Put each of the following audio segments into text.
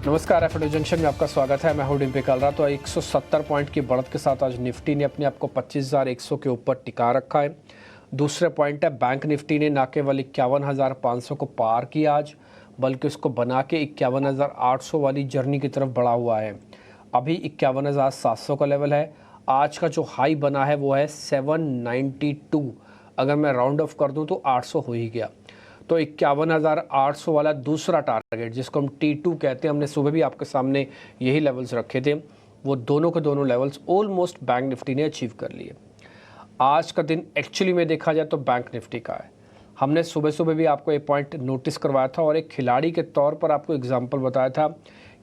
नमस्कार, एफएडो जंक्शन में आपका स्वागत है। मैं हूं डिम्पी कालरा। तो 170 पॉइंट की बढ़त के साथ आज निफ्टी ने अपने आप को 25,100 के ऊपर टिका रखा है। दूसरे पॉइंट है बैंक निफ्टी ने ना केवल 51,500 को पार किया आज, बल्कि उसको बना के 51,800 वाली जर्नी की तरफ बढ़ा हुआ है। अभी 51,700 का लेवल है। आज का जो हाई बना है वो है 792। अगर मैं राउंड ऑफ कर दूं तो 800 हो ही गया। तो 51,800 वाला दूसरा टारगेट, जिसको हम T2 कहते हैं, हमने सुबह भी आपके सामने यही लेवल्स रखे थे, वो दोनों के दोनों लेवल्स ऑलमोस्ट बैंक निफ्टी ने अचीव कर लिए। आज का दिन एक्चुअली में देखा जाए तो बैंक निफ्टी का है। हमने सुबह सुबह भी आपको एक पॉइंट नोटिस करवाया था और एक खिलाड़ी के तौर पर आपको एग्जाम्पल बताया था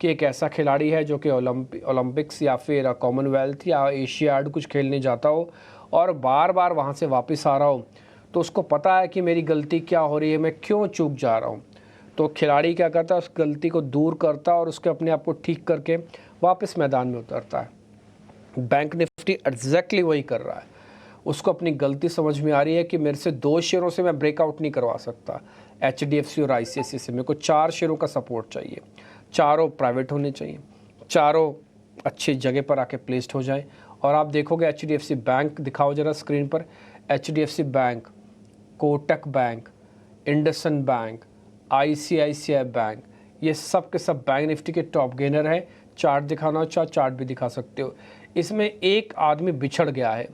कि एक ऐसा खिलाड़ी है जो कि ओलंपिक्स या फिर कॉमनवेल्थ या एशियाड कुछ खेलने जाता हो और बार बार वहाँ से वापस आ रहा हो, तो उसको पता है कि मेरी गलती क्या हो रही है, मैं क्यों चूक जा रहा हूँ। तो खिलाड़ी क्या करता है, उस गलती को दूर करता है और उसके अपने आप को ठीक करके वापस मैदान में उतरता है। बैंक निफ्टी एग्जैक्टली वही कर रहा है। उसको अपनी गलती समझ में आ रही है कि मेरे से 2 शेयरों से मैं ब्रेकआउट नहीं करवा सकता, HDFC और ICICI से। मेरे को 4 शेयरों का सपोर्ट चाहिए, चारों प्राइवेट होने चाहिए, चारों अच्छी जगह पर आके प्लेस्ड हो जाए। और आप देखोगे HDFC बैंक दिखाओ ज़रा स्क्रीन पर। HDFC bank, Kotak bank, IndusInd bank, ICICI bank, ये सब के सब बैंक निफ्टी के टॉप गेनर हैं। चार्ट दिखाना हो चाहे चार्ट भी दिखा सकते हो। इसमें एक आदमी बिछड़ गया है,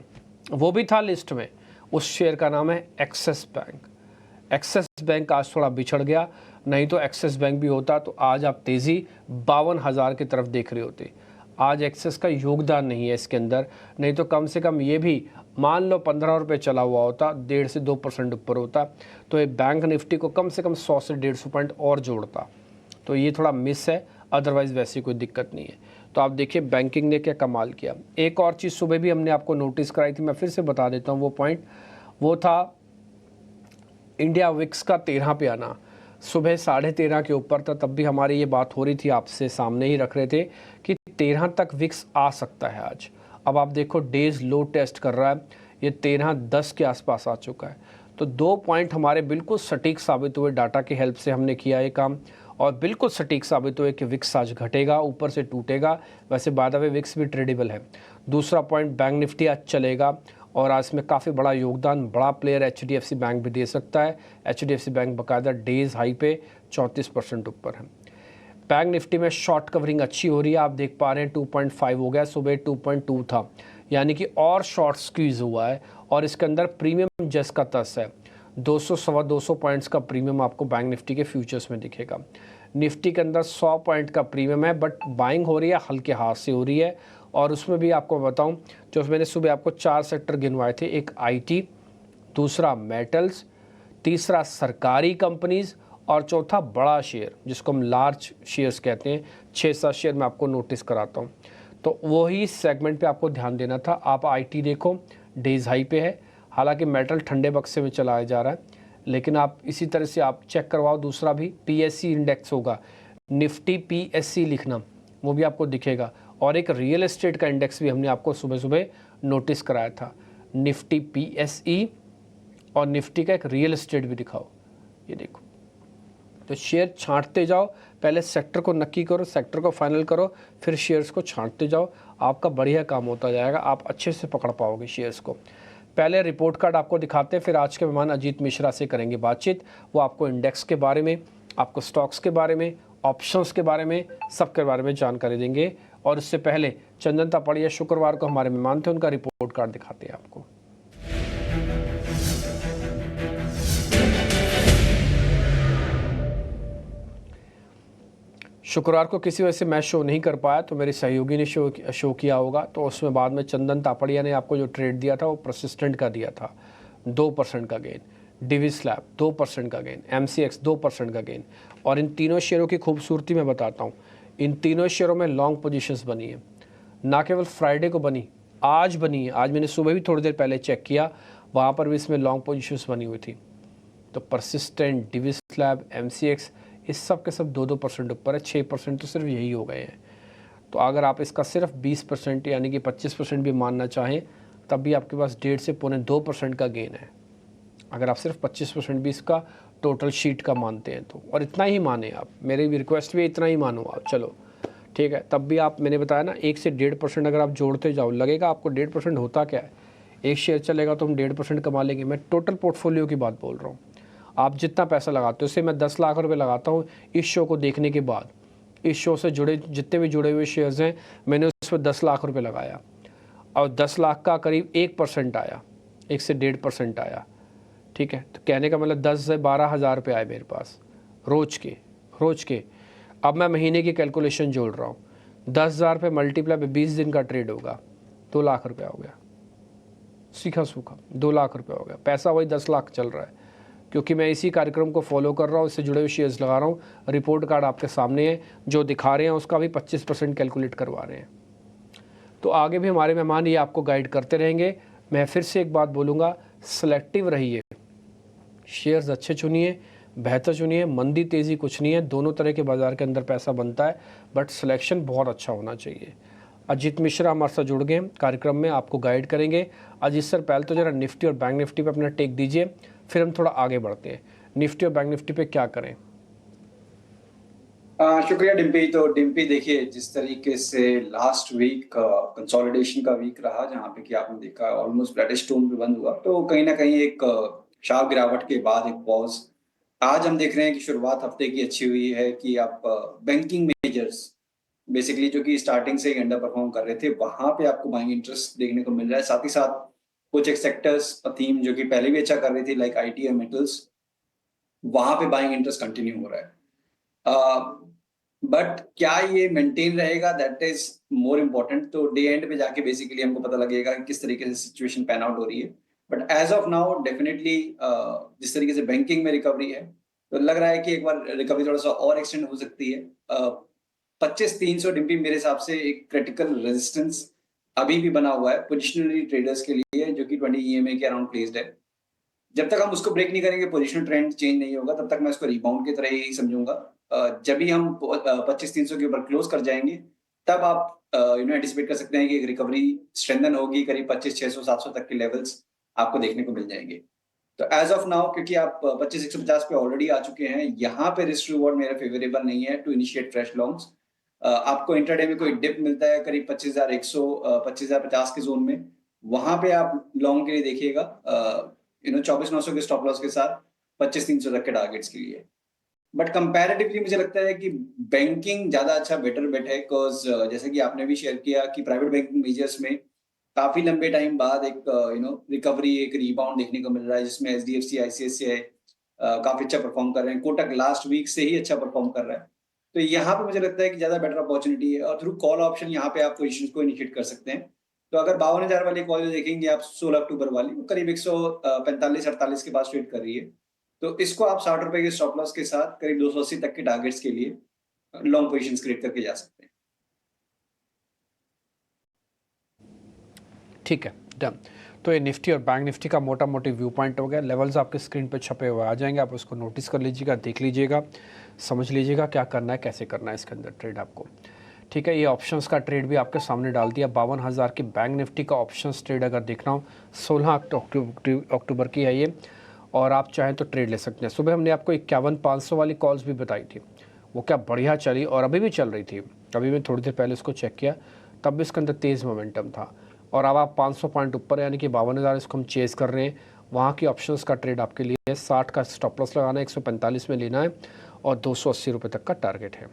वो भी था लिस्ट में। उस शेयर का नाम है एक्सिस बैंक। एक्सिस बैंक आज थोड़ा बिछड़ गया, नहीं तो एक्सिस बैंक भी होता तो आज आप तेज़ी 52,000 की तरफ देख रहे होते। आज एक्सिस का योगदान नहीं है इसके अंदर, नहीं तो कम से कम ये भी मान लो 15 रुपये चला हुआ होता, 1.5 से 2% ऊपर होता, तो ये बैंक निफ्टी को कम से कम 100 से 150 पॉइंट और जोड़ता। तो ये थोड़ा मिस है, अदरवाइज़ वैसी कोई दिक्कत नहीं है। तो आप देखिए बैंकिंग ने क्या कमाल किया। एक और चीज़ सुबह भी हमने आपको नोटिस कराई थी, मैं फिर से बता देता हूँ वो पॉइंट। वो था इंडिया विक्स का 13 पे आना। सुबह 13.5 के ऊपर था, तब भी हमारी ये बात हो रही थी, आपसे सामने ही रख रहे थे कि 13 तक विक्स आ सकता है आज। अब आप देखो डेज लो टेस्ट कर रहा है, ये 13.10 के आसपास आ चुका है। तो 2 पॉइंट हमारे बिल्कुल सटीक साबित हुए, डाटा की हेल्प से हमने किया ये काम, और बिल्कुल सटीक साबित हुए कि विक्स आज घटेगा, ऊपर से टूटेगा। वैसे बाद में विक्स भी ट्रेडेबल है। दूसरा पॉइंट, बैंक निफ्टी आज चलेगा और आज में काफ़ी बड़ा योगदान बड़ा प्लेयर HDFC बैंक भी दे सकता है। HDFC बैंक बाकायदा डेज हाई पे 34% ऊपर है। बैंक निफ्टी में शॉर्ट कवरिंग अच्छी हो रही है, आप देख पा रहे हैं 2.5 हो गया, सुबह 2.2 था, यानी कि और शॉर्ट स्क्वीज हुआ है। और इसके अंदर प्रीमियम जस का तस है, 200 सवा 200 पॉइंट्स का प्रीमियम आपको बैंक निफ्टी के फ्यूचर्स में दिखेगा। निफ्टी के अंदर 100 पॉइंट का प्रीमियम है, बट बाइंग हो रही है हल्के हाथ से हो रही है। और उसमें भी आपको बताऊं, जो मैंने सुबह आपको 4 सेक्टर गिनवाए थे, एक IT, दूसरा मेटल्स, तीसरा सरकारी कंपनीज, और चौथा बड़ा शेयर जिसको हम लार्ज शेयर्स कहते हैं। 6-7 शेयर मैं आपको नोटिस कराता हूँ, तो वही सेगमेंट पे आपको ध्यान देना था। आप IT देखो, डेज हाई पे है, हालांकि मेटल ठंडे बक्से में चलाया जा रहा है, लेकिन आप इसी तरह से आप चेक करवाओ। दूसरा भी PSC इंडेक्स होगा, निफ्टी PSC लिखना, वो भी आपको दिखेगा। और एक रियल एस्टेट का इंडेक्स भी हमने आपको सुबह सुबह नोटिस कराया था, निफ्टी PSE, और निफ्टी का एक रियल एस्टेट भी दिखाओ, ये देखो। तो शेयर छांटते जाओ, पहले सेक्टर को नक्की करो, सेक्टर को फाइनल करो, फिर शेयर्स को छांटते जाओ, आपका बढ़िया काम होता जाएगा, आप अच्छे से पकड़ पाओगे शेयर्स को। पहले रिपोर्ट कार्ड आपको दिखाते हैं, फिर आज के मेहमान अजीत मिश्रा से करेंगे बातचीत। वो आपको इंडेक्स के बारे में, आपको स्टॉक्स के बारे में, ऑप्शंस के बारे में, सबके बारे में जानकारी देंगे। और इससे पहले चंदन तापड़िया शुक्रवार को हमारे मेहमान थे, उनका रिपोर्ट कार्ड दिखाते हैं आपको। शुक्रवार को किसी वजह से मैं शो नहीं कर पाया, तो मेरे सहयोगी ने शो किया होगा, तो उसमें बाद में चंदन तापड़िया ने आपको जो ट्रेड दिया था वो परसिस्टेंट का दिया था, 2% का गेन, डिविस्लैब 2% का गेन, MCX 2% का गेन। और इन तीनों शेयरों की खूबसूरती मैं बताता हूँ, इन तीनों शेयरों में लॉन्ग पोजीशंस बनी है, ना केवल फ्राइडे को बनी, आज बनी है। आज मैंने सुबह भी थोड़ी देर पहले चेक किया, वहाँ पर भी इसमें लॉन्ग पोजीशंस बनी हुई थी। तो परसिस्टेंट, डिविस्लैब, MCX, इस सब के सब 2-2% ऊपर है, 6% तो सिर्फ यही हो गए हैं। तो अगर आप इसका सिर्फ 20% यानी कि 25% भी मानना चाहें, तब भी आपके पास 1.5 से 2.25% का गेन है। अगर आप सिर्फ 25% भी इसका टोटल शीट का मानते हैं तो, और इतना ही माने आप, मेरी भी रिक्वेस्ट भी इतना ही मानो आप, चलो ठीक है। तब भी आप, मैंने बताया ना 1 से 1.5% अगर आप जोड़ते जाओ, लगेगा आपको 1.5% होता क्या है, एक शेयर चलेगा तो हम 1.5% कमा लेंगे। मैं टोटल पोर्टफोलियो की बात बोल रहा हूँ। आप जितना पैसा लगाते हो, उससे मैं 10 लाख रुपए लगाता हूँ इस शो को देखने के बाद, इस शो से जुड़े जितने भी जुड़े हुए शेयर्स हैं, मैंने उस पर 10 लाख रुपए लगाया और 10 लाख का करीब 1% आया, 1 से 1.5% आया, ठीक है। तो कहने का मतलब 10 से 12 हज़ार रुपये आए मेरे पास रोज के। अब मैं महीने की कैलकुलेशन जोड़ रहा हूँ, 10,000 रुपये मल्टीप्लाई पे 20 दिन का ट्रेड होगा, 2 लाख रुपया हो गया, सीखा सूखा 2 लाख रुपया हो गया। पैसा वही 10 लाख चल रहा है, क्योंकि मैं इसी कार्यक्रम को फॉलो कर रहा हूँ, इससे जुड़े हुए शेयर्स लगा रहा हूँ। रिपोर्ट कार्ड आपके सामने है, जो दिखा रहे हैं उसका भी 25% कैलकुलेट करवा रहे हैं। तो आगे भी हमारे मेहमान ये आपको गाइड करते रहेंगे। मैं फिर से एक बात बोलूँगा, सेलेक्टिव रहिए, शेयर्स अच्छे चुनिए, बेहतर चुनिए। मंदी तेज़ी कुछ नहीं है, दोनों तरह के बाज़ार के अंदर पैसा बनता है, बट सिलेक्शन बहुत अच्छा होना चाहिए। अजीत मिश्रा हमारे साथ जुड़ गए कार्यक्रम में, आपको गाइड करेंगे। अजीत सर, पहले तो ज़रा निफ्टी और बैंक निफ्टी पे अपना टेक दीजिए, फिर हम थोड़ा आगे बढ़ते हैं। निफ्टी और बैंक निफ्टी पे क्या करें? शुक्रिया डिम्पी। तो डिम्पी देखिए, जिस तरीके से लास्ट वीक कंसोलिडेशन का वीक रहा, जहाँ पे कि आपने देखा ऑलमोस्ट फ्लैटिश टोन पे बंद हुआ, तो कहीं ना कहीं एक शार्प गिरावट के बाद एक पॉज। आज हम देख रहे हैं कि शुरुआत हफ्ते की अच्छी हुई है कि आप बैंकिंग मेजर्स बेसिकली जो कि स्टार्टिंग से ही अंडर परफॉर्म कर रहे थे, वहां पे आपको बाइंग इंटरेस्ट देखने को मिल रहा है। साथ ही साथ कुछ एक सेक्टर्स थीम जो कि पहले भी अच्छा कर रही थी, लाइक आईटी और मेटल्स, वहां पे बाइंग इंटरेस्ट कंटिन्यू हो रहा है। बट क्या ये मेंटेन रहेगा, दैट इज मोर इम्पोर्टेंट। तो डे एंड पे जाके बेसिकली हमको पता लगेगा कि किस तरीके से सिचुएशन पैन आउट हो रही है। But as of now definitely जिस तरीके से बैंकिंग में रिकवरी है, तो लग रहा है कि एक बार रिकवरी थोड़ा सा और एक्सटेंड हो सकती है। 25,300 डिम्पी मेरे हिसाब से एक क्रिटिकल रेजिस्टेंस अभी भी बना हुआ है पोजिशनली ट्रेडर्स के लिए, जो कि 20 EMA के अराउंड प्लेस्ड है। जब तक हम उसको ब्रेक नहीं करेंगे, पोजीशनल ट्रेंड चेंज नहीं होगा, तब तक मैं इसको रिबाउंड की तरह ही समझूंगा। जब भी हम 25,300 के ऊपर क्लोज कर जाएंगे, तब आप एंटिसिपेट कर सकते हैं कि एक रिकवरी स्ट्रेंथन होगी, करीब 25,600 700 तक के लेवल्स आपको देखने को मिल जाएंगे। तो एज ऑफ नाउ, क्योंकि आप 25,150 पे ऑलरेडी आ चुके हैं, यहाँ पे रिस्क रिवॉर्ड मेरा फेवरेबल नहीं है टू इनिशिएट फ्रेश लॉन्ग्स। आपको इंटरडे में कोई डिप मिलता है करीब 25,100 25,050 के जोन में, वहां पे आप लॉन्ग के लिए देखिएगा 24,900 के स्टॉप लॉस के साथ 25,300 तक के टारगेट्स के लिए। बट कंपैरेटिवली मुझे लगता है कि बैंकिंग ज्यादा अच्छा बेटर बेट है, बिकॉज जैसे कि आपने भी शेयर किया कि प्राइवेट बैंकिंग मेजर्स में काफी लंबे टाइम बाद एक रिकवरी, एक रिबाउंड देखने को मिल रहा है, जिसमें HDFC ICICI काफी अच्छा परफॉर्म कर रहे हैं। कोटक लास्ट वीक से ही अच्छा परफॉर्म कर रहा है। तो यहाँ पे मुझे लगता है कि ज्यादा बेटर अपॉर्चुनिटी है, और थ्रू कॉल ऑप्शन यहाँ पे आप पोजिशन को इनिशिएट कर सकते हैं। तो अगर 52,000 वाली कॉल जो देखेंगे आप 16 अक्टूबर वाली, वो करीब 145-48 के पास ट्रेड कर रही है। तो इसको आप 60 रुपए के स्टॉप लॉस के साथ करीब 280 तक के टारगेट्स के लिए लॉन्ग पोजिशन क्रिएट करके जा सकते हैं। ठीक है, डन। तो ये निफ्टी और बैंक निफ्टी का मोटा मोटी व्यू पॉइंट हो गया। लेवल्स आपके स्क्रीन पे छपे हुए आ जाएंगे, आप उसको नोटिस कर लीजिएगा, देख लीजिएगा, समझ लीजिएगा क्या करना है, कैसे करना है इसके अंदर ट्रेड आपको। ठीक है, ये ऑप्शंस का ट्रेड भी आपके सामने डाल दिया। 52,000 की बैंक निफ्टी का ऑप्शंस ट्रेड अगर देखना हो, 16 अक्टूबर की है ये, और आप चाहें तो ट्रेड ले सकते हैं। सुबह हमने आपको 51,500 वाली कॉल्स भी बताई थी, वो क्या बढ़िया चली और अभी भी चल रही थी। अभी मैं थोड़ी देर पहले उसको चेक किया, तब भी इसके अंदर तेज़ मोमेंटम था। और अब आप 500 पॉइंट ऊपर, यानी कि 52,000 इसको हम चेज़ कर रहे हैं। वहाँ की ऑप्शंस का ट्रेड आपके लिए 60 का स्टॉप लॉस लगाना है, 145 में लेना है, और 280 रुपये तक का टारगेट है।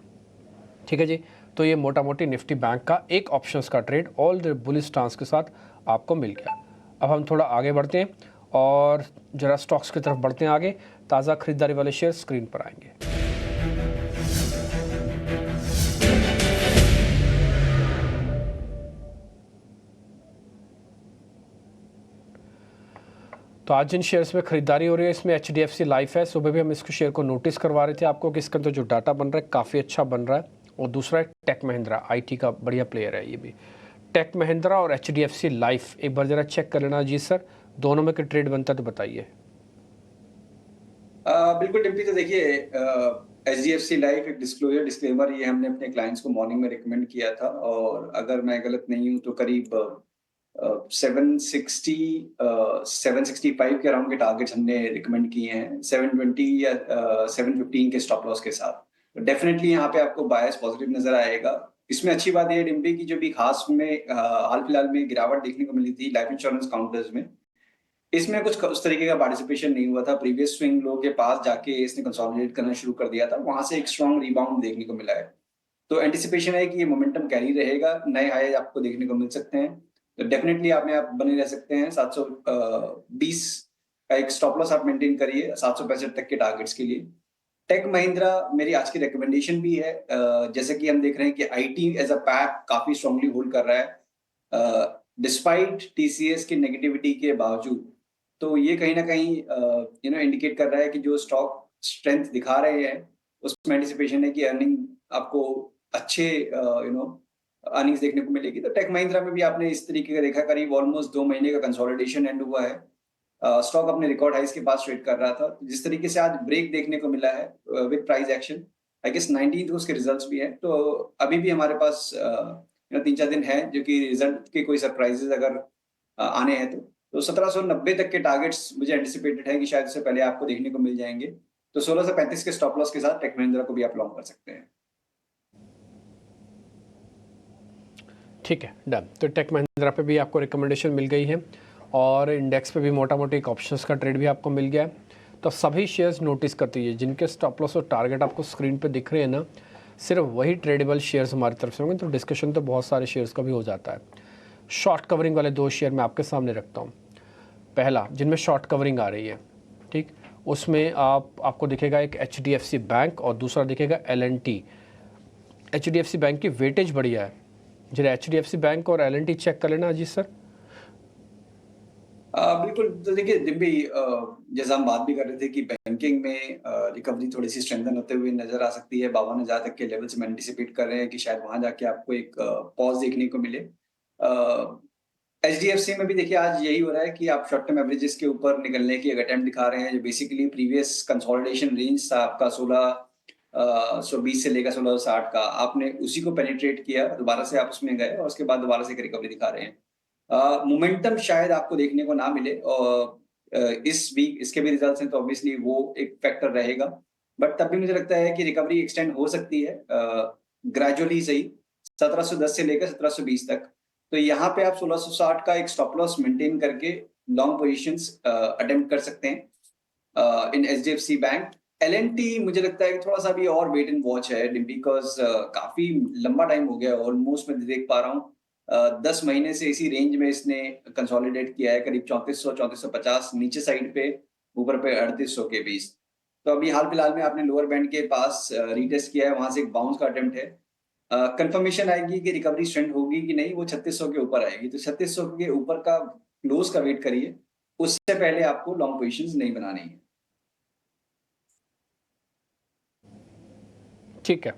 ठीक है जी, तो ये मोटा मोटी निफ्टी बैंक का एक ऑप्शंस का trade all the bullish stance के साथ आपको मिल गया। अब हम थोड़ा आगे बढ़ते हैं और जरा स्टॉक्स की तरफ बढ़ते हैं आगे। ताज़ा खरीदारी वाले शेयर स्क्रीन पर आएंगे। तो आज जिन शेयर्स में खरीदारी हो रही है, इसमें HDFC लाइफ है। सुबह भी हम इसको शेयर को नोटिस करवा रहे थे आपको कि इसके अंदर जो डाटा बन रहा है काफ़ी अच्छा बन रहा है। और दूसरा है टेक महिंद्रा, IT का बढ़िया प्लेयर है ये भी। टेक महिंद्रा और HDFC लाइफ एक बार जरा चेक कर लेना जी सर, दोनों में क्या ट्रेड बनता है तो बताइए। बिल्कुल डिम्पी। तो देखिए, HDFC लाइफ एक डिस्क्लेमर, ये हमने अपने क्लाइंट्स को मॉर्निंग में रिकमेंड किया था, और अगर मैं गलत नहीं हूँ तो करीब 760 765 के अराउंड के टारगेट्स हमने रिकमेंड किए हैं 720 या 715 के स्टॉप लॉस के साथ। डेफिनेटली यहाँ पे आपको बायस पॉजिटिव नजर आएगा। इसमें अच्छी बात ये है डिम्पी की जो भी खास में हाल फिलहाल में गिरावट देखने को मिली थी लाइफ इंश्योरेंस काउंटर्स में, इसमें कुछ उस तरीके का पार्टिसिपेशन नहीं हुआ था। प्रीवियस स्विंग लो के पास जाके इसने कंसोलिडेट करना शुरू कर दिया था, वहां से एक स्ट्रॉन्ग रिबाउंड देखने को मिला है। तो एंटिसिपेशन है कि ये मोमेंटम कैरी रहेगा, नए हाई आपको देखने को मिल सकते हैं। तो डेफिनेटली आप बने रह सकते हैं। 720 का एक स्टॉप लॉस आप मेंटेन करिए 765 तक के टारगेट्स के लिए। टेक महिंद्रा मेरी आज की रिकमेंडेशन भी है। जैसे कि हम देख रहे हैं कि आईटी एज अ पैक काफी स्ट्रांगली होल्ड कर रहा है डिस्पाइट टीसीएस की नेगेटिविटी के बावजूद। तो ये कहीं ना कहीं इंडिकेट कर रहा है कि जो स्टॉक स्ट्रेंथ दिखा रहे हैं उसमें एंटिसिपेशन है कि अर्निंग आपको अच्छे अर्निंग्स देखने को मिलेगी। तो टेक महिंद्रा में भी आपने इस तरीके का देखा, करीब ऑलमोस्ट 2 महीने का कंसोलिडेशन एंड हुआ है। स्टॉक अपने रिकॉर्ड हाइस के पास ट्रेड कर रहा था। जिस तरीके से आज ब्रेक देखने को मिला है with price action, I guess 19th को उसके रिजल्ट्स भी हैं। तो अभी भी हमारे पास 3-4 दिन है जो कि रिजल्ट के कोई सरप्राइजेस अगर आने हैं तो 1790 तक के टारगेट्स मुझे एंटिसिपेटेड है कि शायद उससे पहले आपको देखने को मिल जाएंगे। तो 1635 के स्टॉप लॉस के साथ टेक महिंद्रा को भी आप लॉन्ग कर सकते हैं। ठीक है, डन। तो टेक महिंद्रा पे भी आपको रिकमेंडेशन मिल गई है और इंडेक्स पे भी मोटा मोटी एक ऑप्शंस का ट्रेड भी आपको मिल गया है। तो सभी शेयर्स नोटिस करते हैं जिनके स्टॉप लॉस और टारगेट आपको स्क्रीन पे दिख रहे हैं ना, सिर्फ वही ट्रेडेबल शेयर्स हमारी तरफ से होंगे। तो डिस्कशन तो बहुत सारे शेयर्स का भी हो जाता है। शॉर्ट कवरिंग वाले 2 शेयर मैं आपके सामने रखता हूँ। पहला जिनमें शॉर्ट कवरिंग आ रही है, ठीक, उसमें आपको दिखेगा एक HDFC बैंक और दूसरा दिखेगा L&T। HDFC बैंक की वेटेज बढ़िया है। जरा HDFC बैंक और L&T चेक कर लेना अजीत सर। बिल्कुल। तो देखिए दिव्य, जैसा हम बात भी कर रहे थे कि बैंकिंग में रिकवरी थोड़ी सी स्ट्रेंथन होते हुए नजर आ सकती है। 52,000 तक के लेवल से हम एंटिसिपेट कर रहे हैं कि शायद वहां जाके आपको एक पॉज देखने को मिले। HDFC में भी देखिए आज यही हो रहा है कि आप शॉर्ट टर्म एवरेजेस के ऊपर निकलने की एक अटेम्प्ट दिखा रहे हैं, जो बेसिकली प्रीवियस कंसोलिडेशन रेंज था आपका 1620 से लेकर 1660 का, आपने उसी को पेनिट्रेट किया, दोबारा से आप उसमें गए और उसके बाद दोबारा से एक रिकवरी दिखा रहे हैं। मोमेंटम शायद आपको देखने को ना मिले और इस वीक इसके भी रिजल्ट्स हैं तो ऑब्वियसली वो एक फैक्टर रहेगा। बट तब भी मुझे लगता है कि रिकवरी एक्सटेंड हो सकती है ग्रेजुअली सही 1710 से लेकर 1720 तक। तो यहाँ पे आप 1660 का एक स्टॉप लॉस मेंटेन करके लॉन्ग पोजीशंस अटेम्प्ट कर सकते हैं इन HDFC बैंक। L&T मुझे लगता है कि थोड़ा सा भी और वेट एंड वॉच है बिकॉज काफी लंबा टाइम हो गया, ऑलमोस्ट मैं देख पा रहा हूँ 10 महीने से इसी रेंज में इसने कंसोलिडेट किया है, करीब 3400-3450 नीचे साइड पे, ऊपर पे 3800 के बीच। तो अभी हाल फिलहाल में आपने लोअर बैंड के पास रीटेस्ट किया है, वहां से एक बाउंस का अटेम्प्ट है। कंफर्मेशन आएगी कि रिकवरी स्ट्रेंथ होगी कि नहीं, वो 3600 के ऊपर आएगी। तो 3600 के ऊपर का क्लोज का वेट करिए, उससे पहले आपको लॉन्ग पोजीशंस नहीं बनानी है। ठीक है,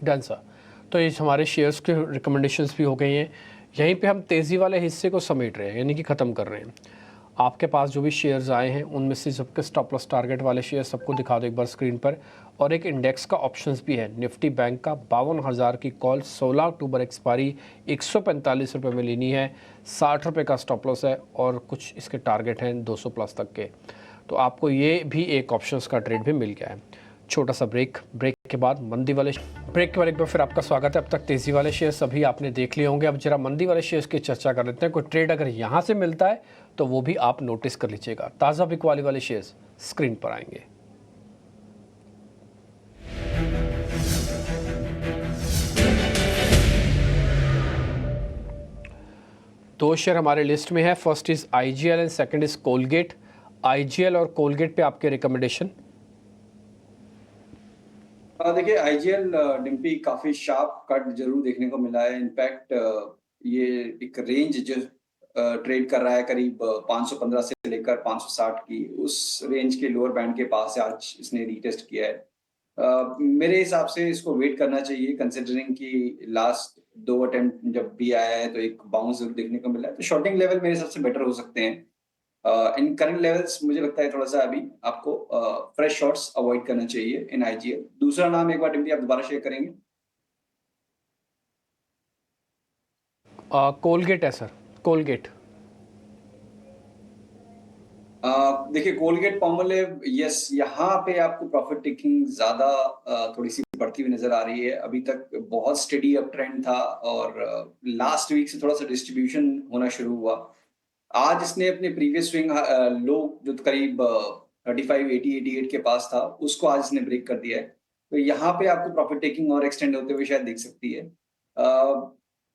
डन सर। तो ये हमारे शेयर्स के रिकमेंडेशंस भी हो गई हैं। यहीं पे हम तेज़ी वाले हिस्से को समेट रहे हैं, यानी कि ख़त्म कर रहे हैं। आपके पास जो भी शेयर्स आए हैं उनमें से सबके स्टॉप लॉस टारगेट वाले शेयर सबको दिखा दो एक बार स्क्रीन पर। और एक इंडेक्स का ऑप्शंस भी है, निफ्टी बैंक का 52,000 की कॉल, 16 अक्टूबर एक्सपायरी, 145 रुपये में लेनी है, 60 रुपये का स्टॉप लॉस है और कुछ इसके टारगेट हैं 200 प्लस तक के। तो आपको ये भी एक ऑप्शंस का ट्रेड भी मिल गया है। छोटा सा ब्रेक के बाद मंदी वाले ब्रेक के बाद एक बार फिर आपका स्वागत है। अब तक तेज़ी वाले शेयर सभी आपने देख लिए होंगे। अब जरा मंदी वाले शेयर्स की चर्चा कर लेते हैं। कोई ट्रेड अगर यहाँ से मिलता है तो वो भी आप नोटिस कर लीजिएगा। ताज़ा बिकवाली वाले शेयर्स स्क्रीन पर आएंगे। दो शेयर हमारे लिस्ट में है, first is IGL and second is Colgate. IGL और कोलगेट पे आपके रिकमेंडेशन? देखिए IGL डिम्पी काफी शार्प कट जरूर देखने को मिला है। इनफैक्ट ये एक रेंज जो ट्रेड कर रहा है करीब 515 से लेकर 560 की, उस रेंज के लोअर बैंड के पास से आज इसने रीटेस्ट किया है। मेरे हिसाब से इसको वेट करना चाहिए कंसिडरिंग कि लास्ट 2 अटेम्प्ट जब भी आया है तो एक बाउंस जरूर देखने को मिला है। तो शॉर्टिंग लेवल मेरे हिसाब से बेटर हो सकते हैं। इन करंट लेवल्स मुझे लगता है थोड़ा सा अभी आपको फ्रेश शॉट्स अवॉइड करना चाहिए इन IGL। दूसरा नाम एक बार डिम्पी आप दोबारा शेयर करेंगे? कोलगेट है सर, कोलगेट। देखिए कोलगेट पाल्मोलिव, यस, यहाँ पे आपको प्रॉफिट टेकिंग ज्यादा थोड़ी सी बढ़ती हुई नजर आ रही है। अभी तक बहुत स्टेडी अप ट्रेंड था और लास्ट वीक से थोड़ा सा डिस्ट्रीब्यूशन होना शुरू हुआ। आज इसने अपने प्रीवियस स्विंग लो जो करीब 35, 80, 88 के पास था, उसको आज इसने ब्रेक कर दिया है। तो यहाँ पे आपको प्रॉफिट टेकिंग और एक्सटेंड होते हुए शायद दिख सकती है।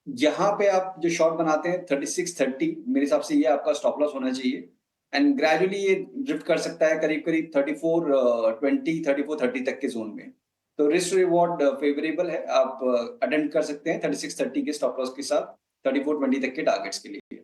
यहाँ पे आप जो शॉर्ट बनाते हैं 3630, मेरे हिसाब से ये आपका स्टॉप लॉस होना चाहिए एंड ग्रेजुअली ये ड्रिफ्ट कर सकता है करीब करीब 3420, 3430 तक के जोन में। तो रिस्क रिवॉर्ड फेवरेबल है, आप अटेम्प्ट कर सकते हैं 3630 के स्टॉप लॉस के साथ 3420 तक के टारगेट्स के लिए।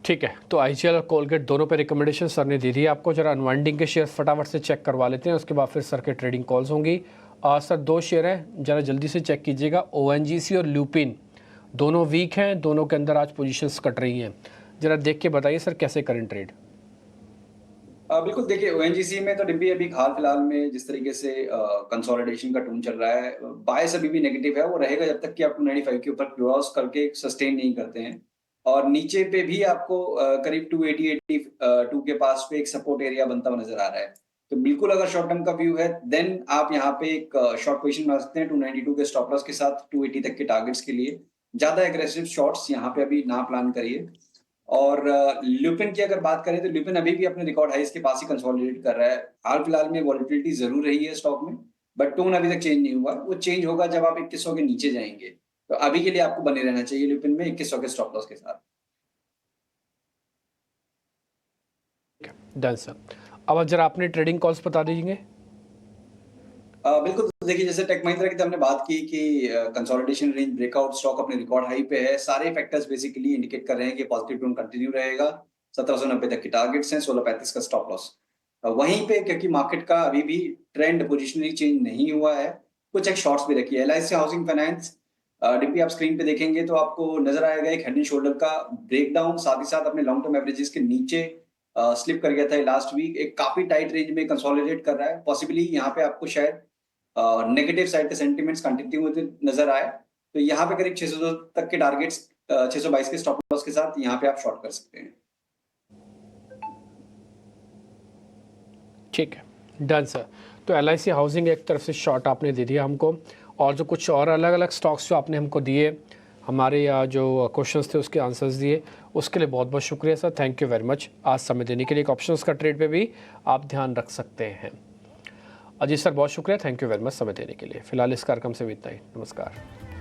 ठीक है, तो आईजीएल और कोलगेट दोनों पे रिकमेंडेशन सर ने दे दी है आपको। जरा अनवाइंडिंग के शेयर फटाफट से चेक करवा लेते हैं, उसके बाद फिर सर के ट्रेडिंग कॉल्स होंगी। सर 2 शेयर हैं, जरा जल्दी से चेक कीजिएगा। ओएनजीसी और ल्यूपिन दोनों वीक हैं, दोनों के अंदर आज पोजीशंस कट रही हैं। जरा देख के बताइए सर कैसे करें ट्रेड। बिल्कुल, देखिए ओएनजीसी में तो डिब्बी अभी हाल फिलहाल में जिस तरीके से कंसोलिडेशन का टून चल रहा है, बायस अभी भी नेगेटिव है, वो रहेगा जब तक कि आप 295 के ऊपर क्रॉस करके सस्टेन नहीं करते हैं। और नीचे पे भी आपको करीब 280, 82 के पास पे एक सपोर्ट एरिया बनता हुआ नजर आ रहा है। तो बिल्कुल अगर शॉर्ट टर्म का व्यू है देन आप यहाँ पे एक शॉर्ट पोजीशन बना सकते हैं 292 के स्टॉप लॉस के साथ 280 तक के टारगेट्स के लिए। ज्यादा एग्रेसिव शॉर्ट्स यहाँ पे अभी ना प्लान करिए। और ल्यूपिन की अगर बात करें तो ल्यूपिन अभी भी अपने रिकॉर्ड हाइस के पास ही कंसोलिडेट कर रहा है। हाल फिलहाल में वॉलिटिलिटी जरूर रही है स्टॉक में, बट टोन अभी तक चेंज नहीं हुआ। वो चेंज होगा जब आप 2100 के नीचे जाएंगे। तो अभी के लिए आपको बने रहना चाहिए ल्यूपिन में 2100 के स्टॉप लॉस के साथ। Done sir. अब जरा अपने ट्रेडिंग कॉल्स बता दीजिए। बिल्कुल, तो देखिए जैसे टेक महिंद्रा की तो हमने बात की कि कंसोलिडेशन रेंज ब्रेकआउट स्टॉक अपने रिकॉर्ड हाई पे है। सारे फैक्टर्स बेसिकली इंडिकेट कर रहे हैं कि पॉजिटिव टोन कंटिन्यू रहेगा। 1790 तक के टारगेट्स हैं, 1635 का स्टॉप लॉस। वहीं पे क्योंकि मार्केट का अभी भी ट्रेंड पोजिशनली चेंज नहीं हुआ है, कुछ एक शॉर्ट्स भी रखी है। एलआईसी हाउसिंग फाइनेंस डिप्टी आप स्क्रीन पे देखेंगे तो आपको नजर आएगा एक हेड एंड शोल्डर का ब्रेकडाउन, साथ ही साथ अपने लॉन्ग टर्म एवरेजेस के नीचे स्लिप कर गया था लास्ट वीक। एक काफी टाइट रेंज में कंसोलिडेट कर रहा है। पॉसिबली यहाँ पे आपको शायद नेगेटिव साइड के सेंटिमेंट्स कंटिन्यू होते नजर आए। तो यहाँ पे करीब 600 तक के टारगेट्स, 622 के स्टॉप लॉस के साथ यहाँ पे आप शॉर्ट कर सकते हैं। ठीक है, डन सर। तो एलआईसी हाउसिंग एक तरफ से शॉर्ट आपने दे दिया हमको, और जो कुछ और अलग अलग स्टॉक्स जो आपने हमको दिए, हमारे जो क्वेश्चंस थे उसके आंसर्स दिए, उसके लिए बहुत बहुत शुक्रिया sir. Thank you very much आज समय देने के लिए। एक ऑप्शंस का ट्रेड पे भी आप ध्यान रख सकते हैं। अजीत सर बहुत शुक्रिया, थैंक यू वेरी मच समय देने के लिए। फिलहाल इस कार्यक्रम से भी इतना ही, नमस्कार।